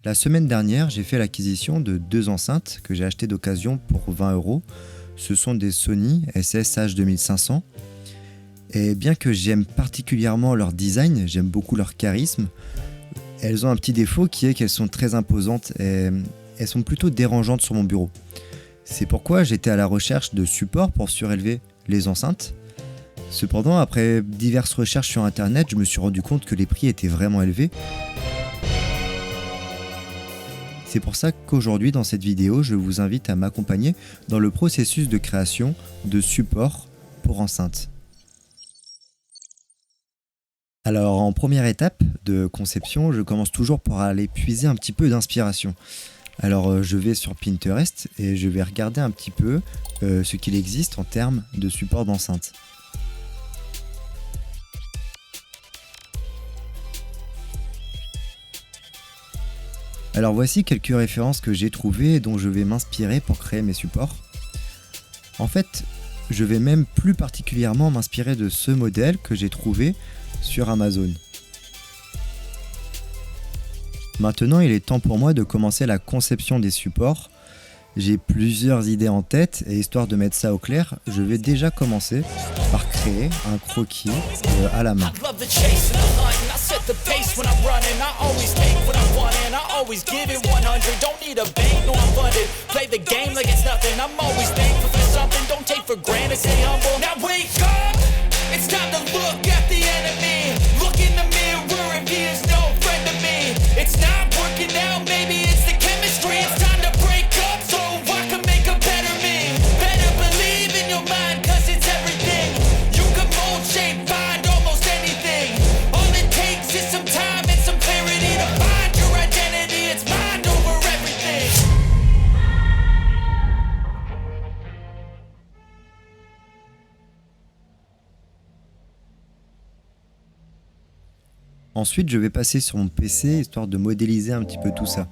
La semaine dernière, j'ai fait l'acquisition de 2 enceintes que j'ai achetées d'occasion pour 20 €. Ce sont des Sony SSH 2500. Et bien que j'aime particulièrement leur design, j'aime beaucoup leur charisme, elles ont un petit défaut qui est qu'elles sont très imposantes et elles sont plutôt dérangeantes sur mon bureau. C'est pourquoi j'étais à la recherche de supports pour surélever les enceintes. Cependant, après diverses recherches sur internet, je me suis rendu compte que les prix étaient vraiment élevés. C'est pour ça qu'aujourd'hui, dans cette vidéo, je vous invite à m'accompagner dans le processus de création de supports pour enceintes. Alors, en première étape de conception, je commence toujours par aller puiser un petit peu d'inspiration. Alors, je vais sur Pinterest et je vais regarder un petit peu ce qu'il existe en termes de support d'enceinte. Alors, voici quelques références que j'ai trouvées et dont je vais m'inspirer pour créer mes supports. En fait, je vais même plus particulièrement m'inspirer de ce modèle que j'ai trouvé sur Amazon. Maintenant, il est temps pour moi de commencer la conception des supports. J'ai plusieurs idées en tête et histoire de mettre ça au clair, je vais déjà commencer par créer un croquis à la main. It's not working out, maybe it's the chemistry. It's time to break up so I can make a better me. Better believe in your mind, cause it's everything. You can mold, shape, find almost anything. All it takes is some time and some clarity to find your identity. It's mind over everything. Ensuite, je vais passer sur mon PC histoire de modéliser un petit peu tout ça.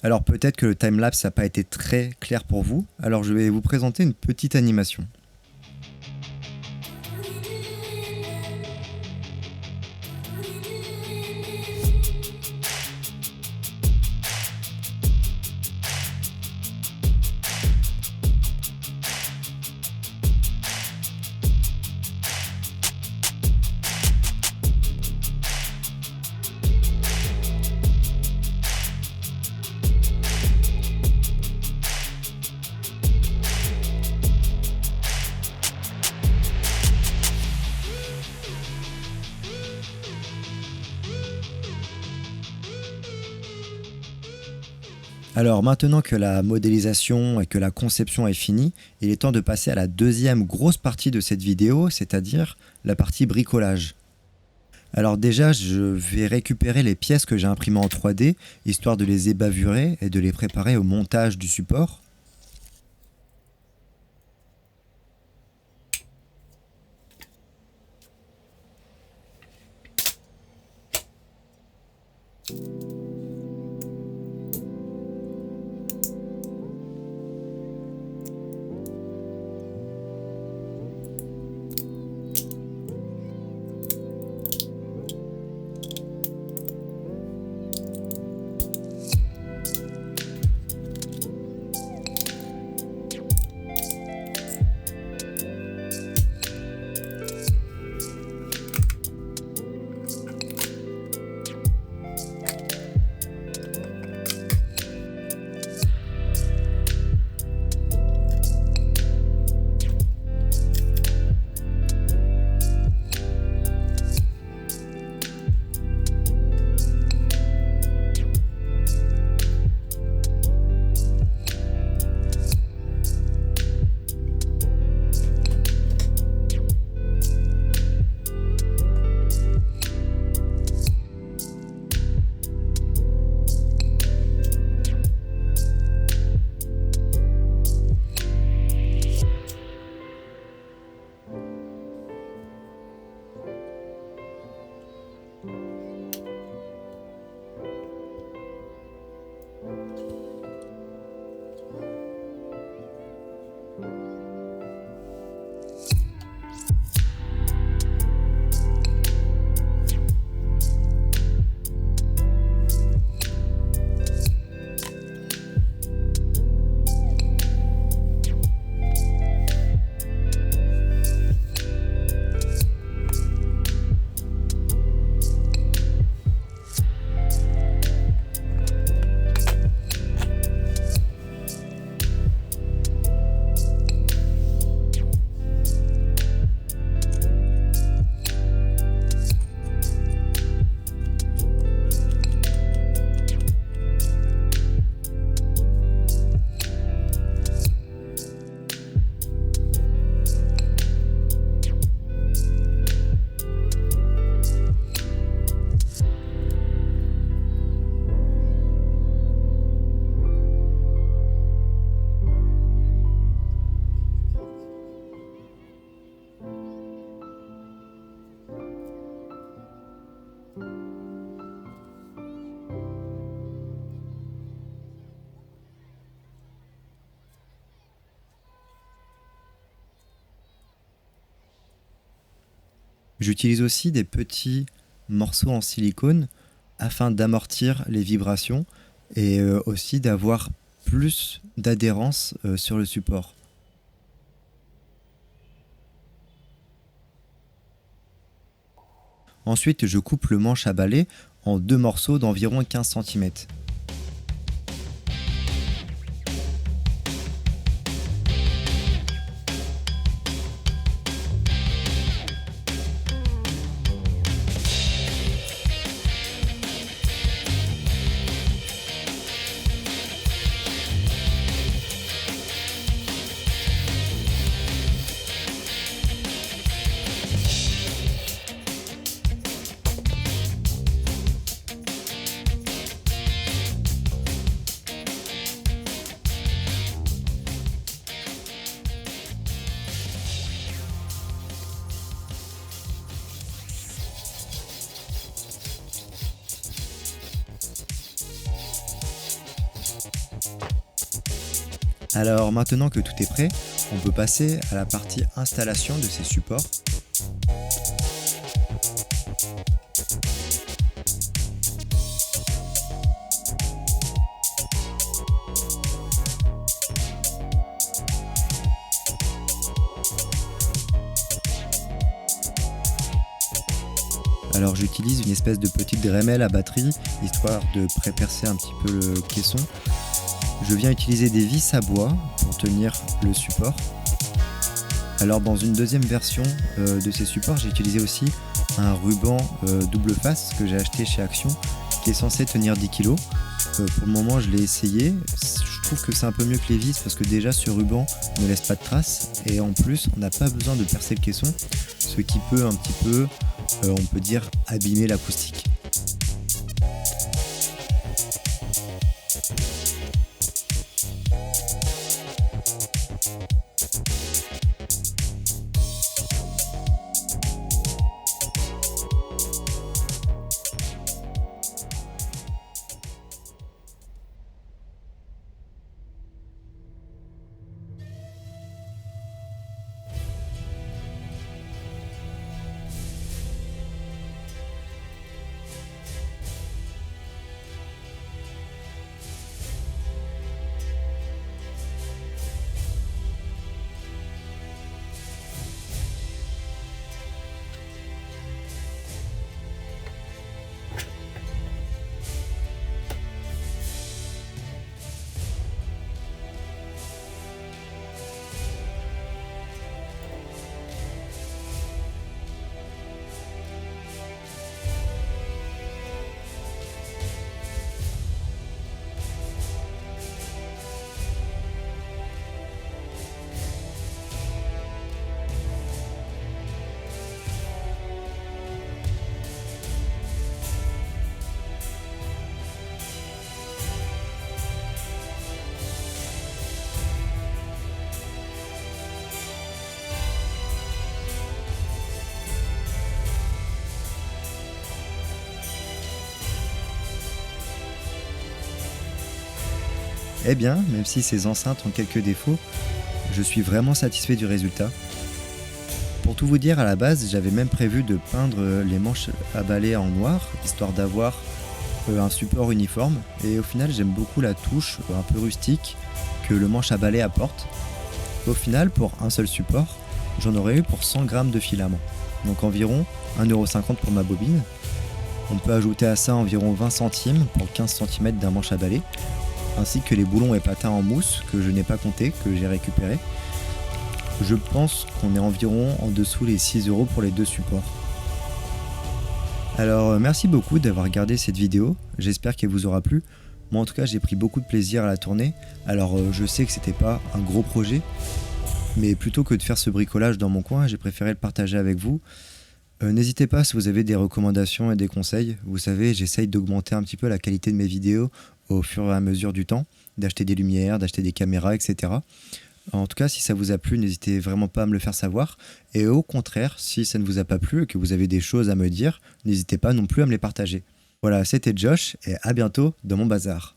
Alors peut-être que le timelapse n'a pas été très clair pour vous, alors je vais vous présenter une petite animation. Alors maintenant que la modélisation et que la conception est finie, il est temps de passer à la deuxième grosse partie de cette vidéo, c'est-à-dire la partie bricolage. Alors déjà, je vais récupérer les pièces que j'ai imprimées en 3D, histoire de les ébavurer et de les préparer au montage du support. J'utilise aussi des petits morceaux en silicone afin d'amortir les vibrations et aussi d'avoir plus d'adhérence sur le support. Ensuite, je coupe le manche à balai en 2 morceaux d'environ 15 cm. Alors maintenant que tout est prêt, on peut passer à la partie installation de ces supports. Alors j'utilise une espèce de petite Dremel à batterie, histoire de pré-percer un petit peu le caisson. Je viens utiliser des vis à bois pour tenir le support. Alors dans une deuxième version de ces supports, j'ai utilisé aussi un ruban double face que j'ai acheté chez Action qui est censé tenir 10 kg. Pour le moment je l'ai essayé, je trouve que c'est un peu mieux que les vis parce que déjà ce ruban ne laisse pas de traces et en plus on n'a pas besoin de percer le caisson, ce qui peut un petit peu, on peut dire, abîmer l'acoustique. Eh bien, même si ces enceintes ont quelques défauts, je suis vraiment satisfait du résultat. Pour tout vous dire, à la base, j'avais même prévu de peindre les manches à balai en noir, histoire d'avoir un support uniforme. Et au final, j'aime beaucoup la touche un peu rustique que le manche à balai apporte. Au final, pour un seul support, j'en aurais eu pour 100 grammes de filament, donc environ 1,50 € pour ma bobine. On peut ajouter à ça environ 20 centimes pour 15 cm d'un manche à balai, ainsi que les boulons et patins en mousse que je n'ai pas compté, que j'ai récupéré. Je pense qu'on est environ en dessous les 6 € pour les deux supports. Alors merci beaucoup d'avoir regardé cette vidéo, j'espère qu'elle vous aura plu. Moi en tout cas j'ai pris beaucoup de plaisir à la tourner. Alors je sais que c'était pas un gros projet, mais plutôt que de faire ce bricolage dans mon coin, j'ai préféré le partager avec vous. N'hésitez pas si vous avez des recommandations et des conseils. Vous savez, j'essaye d'augmenter un petit peu la qualité de mes vidéos au fur et à mesure du temps, d'acheter des lumières, d'acheter des caméras, etc. En tout cas, si ça vous a plu, n'hésitez vraiment pas à me le faire savoir. Et au contraire, si ça ne vous a pas plu et que vous avez des choses à me dire, n'hésitez pas non plus à me les partager. Voilà, c'était Josh et à bientôt dans mon bazar.